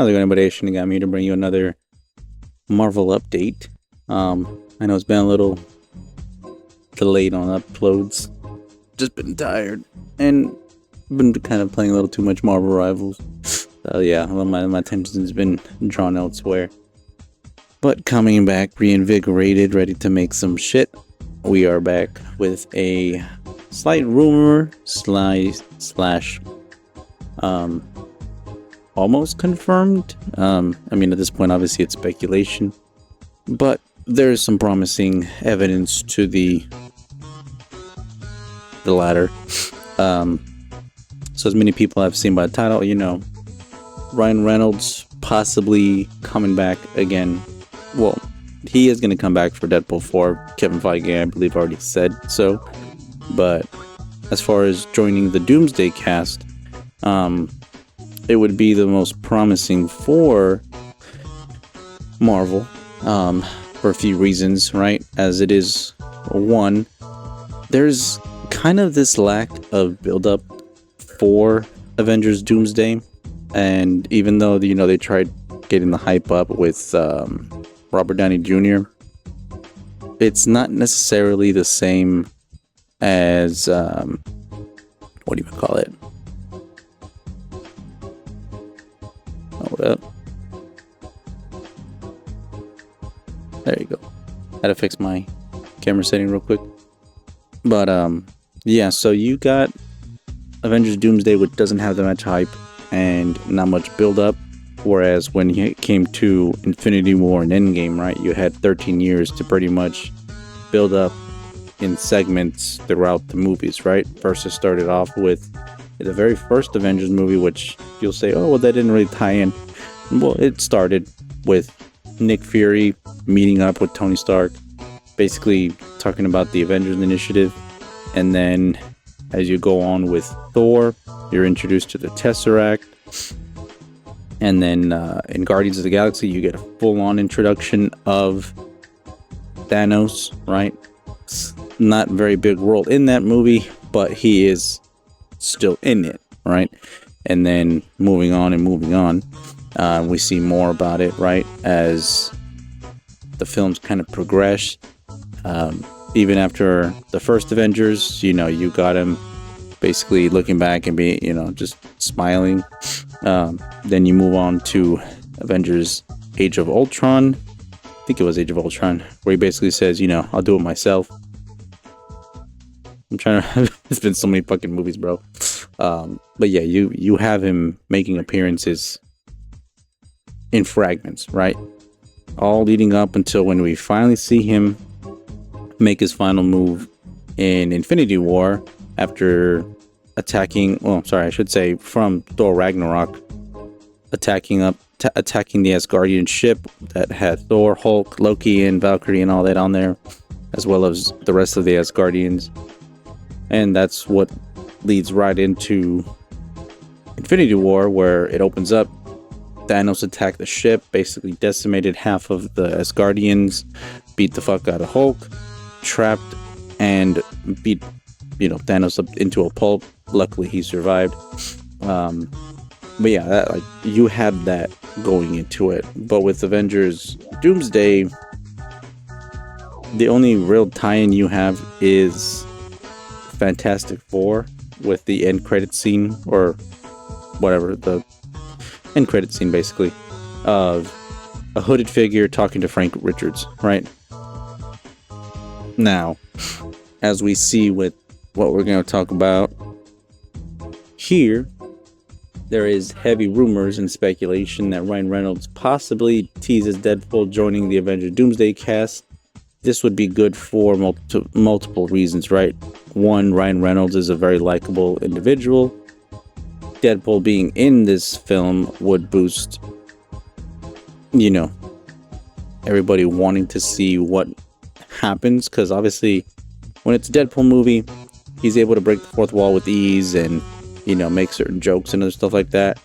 How's it going, everybody? I'm here to bring you another Marvel update. I know it's been a little delayed on uploads. Just been tired and been kind of playing a little too much Marvel Rivals. So yeah, well, my attention's been drawn elsewhere. But coming back, reinvigorated, ready to make some shit. We are back with a slight rumor slash almost confirmed. I mean, at this point, obviously it's speculation, but there's some promising evidence to the latter. So as many people have seen by the title, you know, Ryan Reynolds possibly coming back again. Well, he is going to come back for Deadpool 4. Kevin Feige, I believe, already said so. But as far as joining the DoomsDay cast, it would be the most promising for Marvel, for a few reasons, right? As it is, one, there's kind of this lack of build-up for Avengers DoomsDay, and even though, you know, they tried getting the hype up with Robert Downey Jr., it's not necessarily the same as, what do you call it? Hold up. There you go. Had to fix my camera setting real quick. But, yeah, so you got Avengers DoomsDay, which doesn't have that much hype and not much build-up. Whereas when it came to Infinity War and Endgame, right, you had 13 years to pretty much build up in segments throughout the movies, right? First, it started off with the very first Avengers movie, which you'll say, oh, well, that didn't really tie in. Well, it started with Nick Fury meeting up with Tony Stark, basically talking about the Avengers Initiative. And then as you go on with Thor, you're introduced to the Tesseract. And then in Guardians of the Galaxy, you get a full-on introduction of Thanos, right? It's not a very big role in that movie, but he is still in it, right? And then moving on, we see more about it, right? As the films kind of progress. Even after the first Avengers, you know, you got him basically looking back and being, you know, just smiling. Then you move on to Avengers Age of Ultron. I think it was Age of Ultron, where he basically says, you know, I'll do it myself. I'm trying to... It's been so many fucking movies, bro. But yeah, you have him making appearances in fragments, right? All leading up until when we finally see him make his final move in Infinity War after attacking... Well, I'm sorry, I should say from Thor Ragnarok, attacking the Asgardian ship that had Thor, Hulk, Loki, and Valkyrie and all that on there, as well as the rest of the Asgardians. And that's what leads right into Infinity War, where it opens up. Thanos attacked the ship, basically decimated half of the Asgardians, beat the fuck out of Hulk, trapped and beat, you know, Thanos up into a pulp. Luckily, he survived. But yeah, that, like, you had that going into it. But with Avengers DoomsDay, the only real tie-in you have is Fantastic Four with the end credit scene, or whatever, the end credit scene basically, of a hooded figure talking to Frank Richards, right? Now, as we see with what we're going to talk about here, there is heavy rumors and speculation that Ryan Reynolds possibly teases Deadpool joining the Avengers DoomsDay cast. This would be good for multiple reasons, right? One, Ryan Reynolds is a very likable individual. Deadpool being in this film would boost, you know, everybody wanting to see what happens, because obviously when it's a Deadpool movie, he's able to break the fourth wall with ease and, you know, make certain jokes and other stuff like that.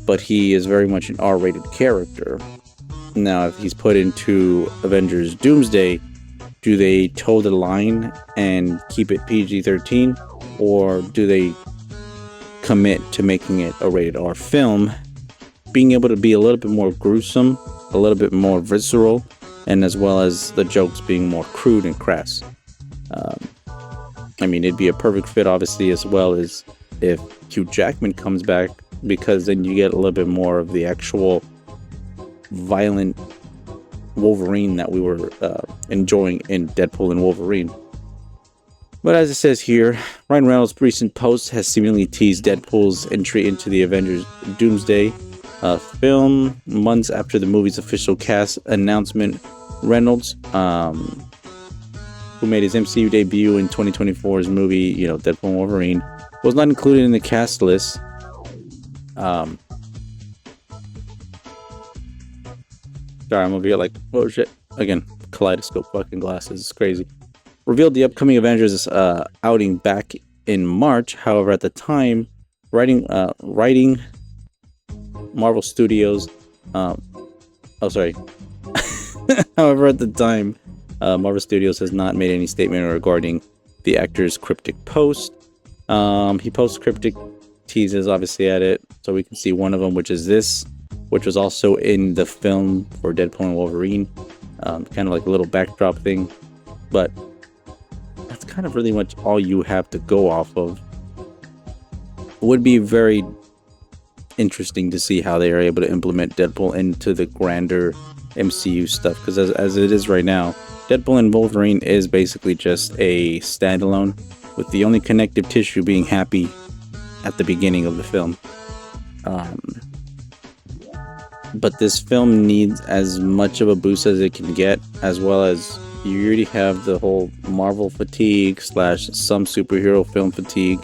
But he is very much an R-rated character. Now, if he's put into Avengers DoomsDay, do they toe the line and keep it PG-13? Or do they commit to making it a rated R film being able to be a little bit more gruesome, a little bit more visceral, and as well as the jokes being more crude and crass. I mean, it'd be a perfect fit, obviously, as well as if Hugh Jackman comes back, because then you get a little bit more of the actual violent Wolverine that we were enjoying in Deadpool and Wolverine. But as it says here, Ryan Reynolds' recent post has seemingly teased Deadpool's entry into the Avengers DoomsDay film months after the movie's official cast announcement. Reynolds, who made his MCU debut in 2024's movie, Deadpool and Wolverine, was not included in the cast list. Sorry, I'm over here like, oh shit. Again, kaleidoscope fucking glasses. It's crazy. Revealed the upcoming Avengers outing back in March. However, at the time, writing Marvel Studios. However, at the time, Marvel Studios has not made any statement regarding the actor's cryptic post. He posts cryptic teases, obviously, at it, so we can see one of them, which is this, which was also in the film for Deadpool and Wolverine. Kind of like a little backdrop thing, but that's kind of really much all you have to go off of. It would be very interesting to see how they are able to implement Deadpool into the grander MCU stuff, because as it is right now, Deadpool and Wolverine is basically just a standalone, with the only connective tissue being Happy at the beginning of the film. But this film needs as much of a boost as it can get, as well as you already have the whole Marvel fatigue / some superhero film fatigue.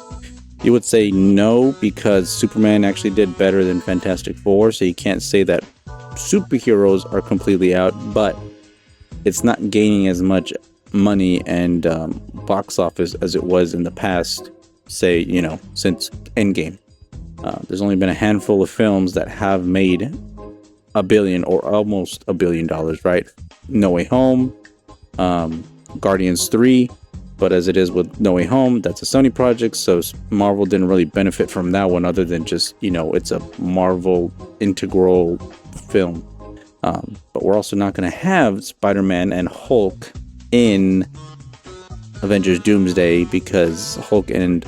You would say no, because Superman actually did better than Fantastic Four, so you can't say that superheroes are completely out, but it's not gaining as much money and box office as it was in the past, say, since Endgame. There's only been a handful of films that have made $1 billion or almost $1 billion, right? No Way Home, Guardians 3, but as it is with No Way Home, that's a Sony project, so Marvel didn't really benefit from that one, other than just, it's a Marvel integral film. But we're also not going to have Spider-Man and Hulk in Avengers Doomsday, because Hulk and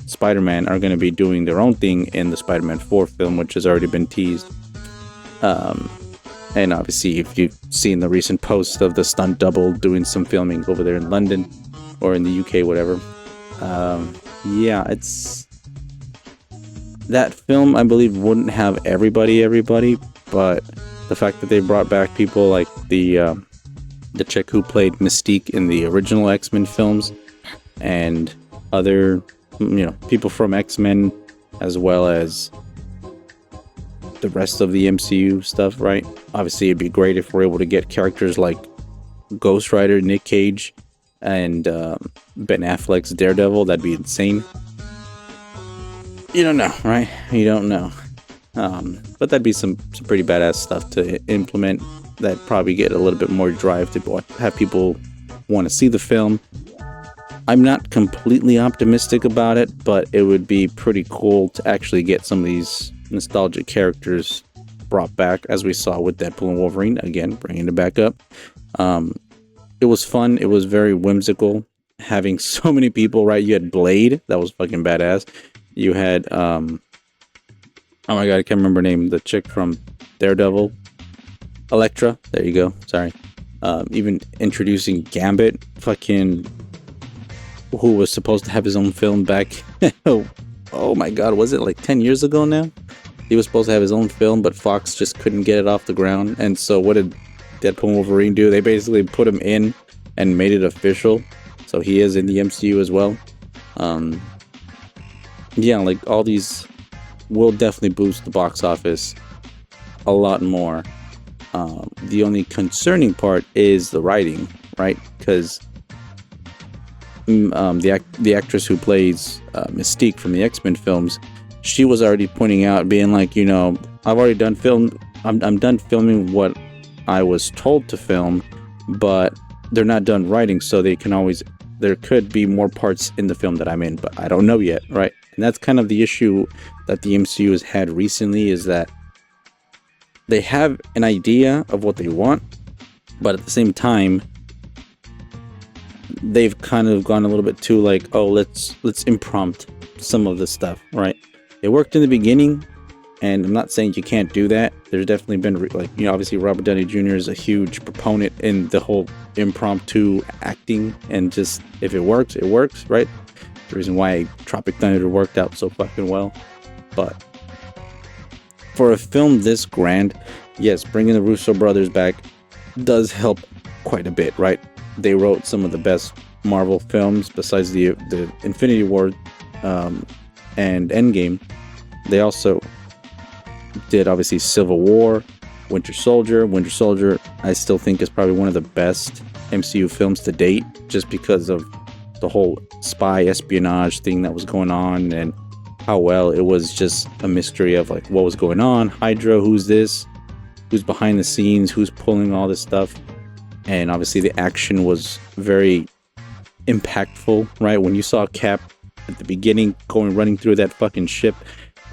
Spider-Man are going to be doing their own thing in the Spider-Man 4 film, which has already been teased. And obviously, if you've seen the recent post of the stunt double doing some filming over there in London or in the UK, whatever. It's that film, I believe, wouldn't have everybody, but the fact that they brought back people like the chick who played Mystique in the original X-Men films, and other, people from X-Men, as well as the rest of the MCU stuff, right? Obviously, it'd be great if we're able to get characters like Ghost Rider, Nick Cage, and Ben Affleck's Daredevil. That'd be insane. You don't know, right? You don't know. But that'd be some pretty badass stuff to implement. That probably get a little bit more drive to have people want to see the film. I'm not completely optimistic about it, but it would be pretty cool to actually get some of these nostalgic characters brought back, as we saw with Deadpool and Wolverine. Again, bringing it back up. It was fun. It was very whimsical, having so many people, right? You had Blade. That was fucking badass. You had, oh my god, I can't remember her name. The chick from Daredevil. Elektra. There you go. Sorry. Even introducing Gambit. Fucking, who was supposed to have his own film back. Oh my god, was it like 10 years ago now? He was supposed to have his own film, but Fox just couldn't get it off the ground. And so what did Deadpool and Wolverine do? They basically put him in and made it official. So he is in the MCU as well. Like all these will definitely boost the box office a lot more. The only concerning part is the writing, right? Because the actress who plays Mystique from the X-Men films, she was already pointing out, being like, I've already done film. I'm done filming what I was told to film, but they're not done writing, so there could be more parts in the film that I'm in, but I don't know yet, right? And that's kind of the issue that the MCU has had recently, is that they have an idea of what they want, but at the same time, they've kind of gone a little bit too like, oh, let's impromptu some of the stuff, right? It worked in the beginning, and I'm not saying you can't do that. There's definitely been like, you know, obviously Robert Downey Jr. is a huge proponent in the whole impromptu acting, and just if it works, it works, right? The reason why Tropic Thunder worked out so fucking well. But for a film this grand, yes, bringing the Russo brothers back does help quite a bit, right? They wrote some of the best Marvel films besides the Infinity War and Endgame. They also did obviously Civil War, Winter Soldier. Winter Soldier, I still think, is probably one of the best MCU films to date, just because of the whole spy espionage thing that was going on, and how well it was just a mystery of like what was going on. Hydra, who's this? Who's behind the scenes? Who's pulling all this stuff? And obviously the action was very impactful, right? When you saw Cap at the beginning running through that fucking ship,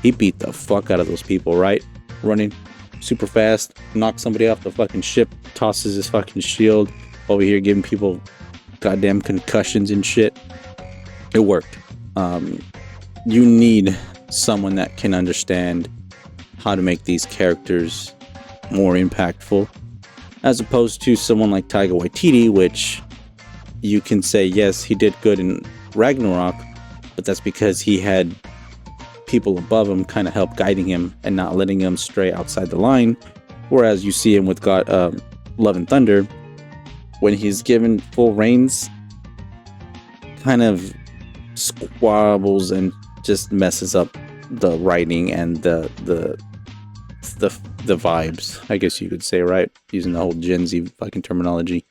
he beat the fuck out of those people, right? Running super fast, knocks somebody off the fucking ship, tosses his fucking shield over here, giving people goddamn concussions and shit. It worked. You need someone that can understand how to make these characters more impactful, as opposed to someone like Taika Waititi, which you can say, yes, he did good in Ragnarok, but that's because he had people above him kind of help guiding him and not letting him stray outside the line. Whereas you see him with Love and Thunder, when he's given full reins, kind of squabbles and just messes up the writing and the vibes, I guess you could say, right? Using the whole Gen Z fucking terminology.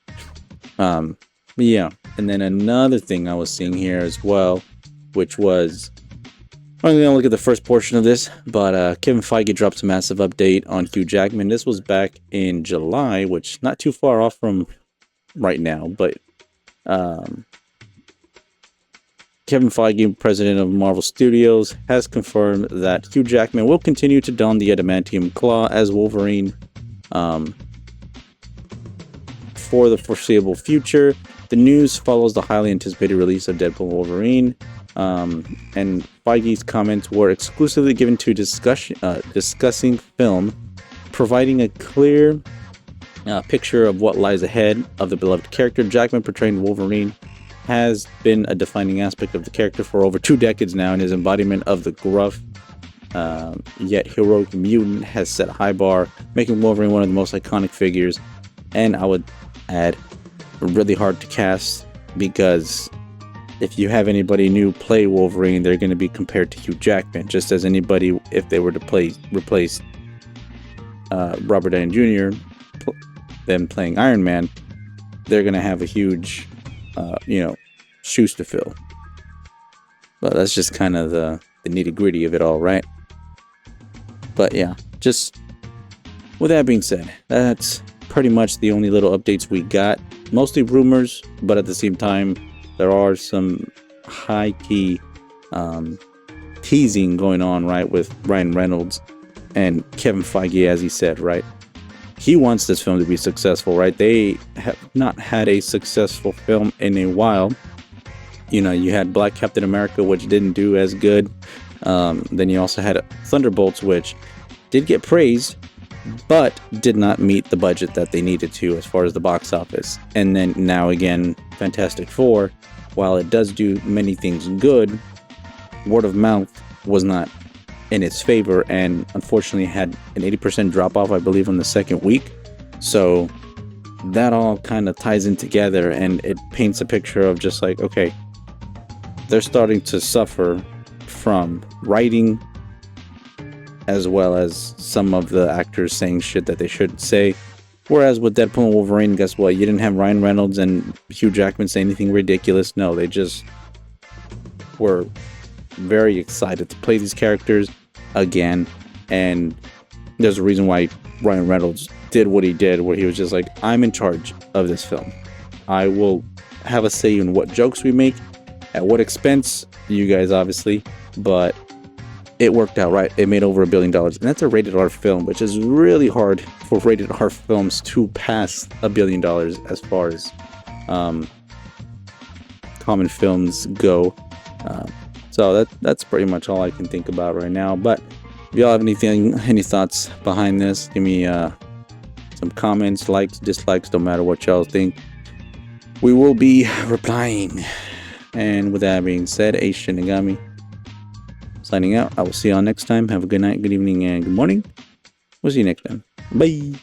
But yeah, and then another thing I was seeing here as well, which was, I'm going to look at the first portion of this, but Kevin Feige dropped a massive update on Hugh Jackman. This was back in July, which not too far off from right now, but Kevin Feige, president of Marvel Studios, has confirmed that Hugh Jackman will continue to don the adamantium claw as Wolverine for the foreseeable future. The news follows the highly anticipated release of Deadpool & Wolverine, and Feige's comments were exclusively given to discussing film, providing a clear picture of what lies ahead of the beloved character. Jackman portraying Wolverine has been a defining aspect of the character for over 2 decades now, and his embodiment of the gruff yet heroic mutant has set a high bar, making Wolverine one of the most iconic figures, and I would add, really hard to cast, because if you have anybody new play Wolverine, they're going to be compared to Hugh Jackman, just as anybody, if they were to replace Robert Downey Jr., them playing Iron Man, they're going to have a huge shoes to fill. But that's just kind of the nitty-gritty of it all, right? But yeah, just with that being said, that's pretty much the only little updates we got. Mostly rumors, but at the same time, there are some high-key teasing going on, right, with Ryan Reynolds and Kevin Feige, as he said, right? He wants this film to be successful, right? They have not had a successful film in a while. You know, you had Black Captain America, which didn't do as good. Then you also had Thunderbolts, which did get praised, but did not meet the budget that they needed to as far as the box office. And then now again, Fantastic Four, while it does do many things good, word of mouth was not in its favor, and unfortunately had an 80% drop off, I believe, on the second week. So that all kind of ties in together, and it paints a picture of just like, okay, they're starting to suffer from writing, as well as some of the actors saying shit that they shouldn't say. Whereas with Deadpool and Wolverine, guess what? You didn't have Ryan Reynolds and Hugh Jackman say anything ridiculous. No, they just were very excited to play these characters again. And there's a reason why Ryan Reynolds did what he did, where he was just like, I'm in charge of this film. I will have a say in what jokes we make, at what expense, you guys obviously, but it worked out, right? It made over $1 billion, and that's a rated R film, which is really hard for rated R films to pass $1 billion as far as common films go. So that's pretty much all I can think about right now. But if y'all have any thoughts behind this, give me some comments, likes, dislikes, no matter what y'all think. We will be replying. And with that being said, Ace Shinigami signing out. I will see y'all next time. Have a good night, good evening, and good morning. We'll see you next time. Bye.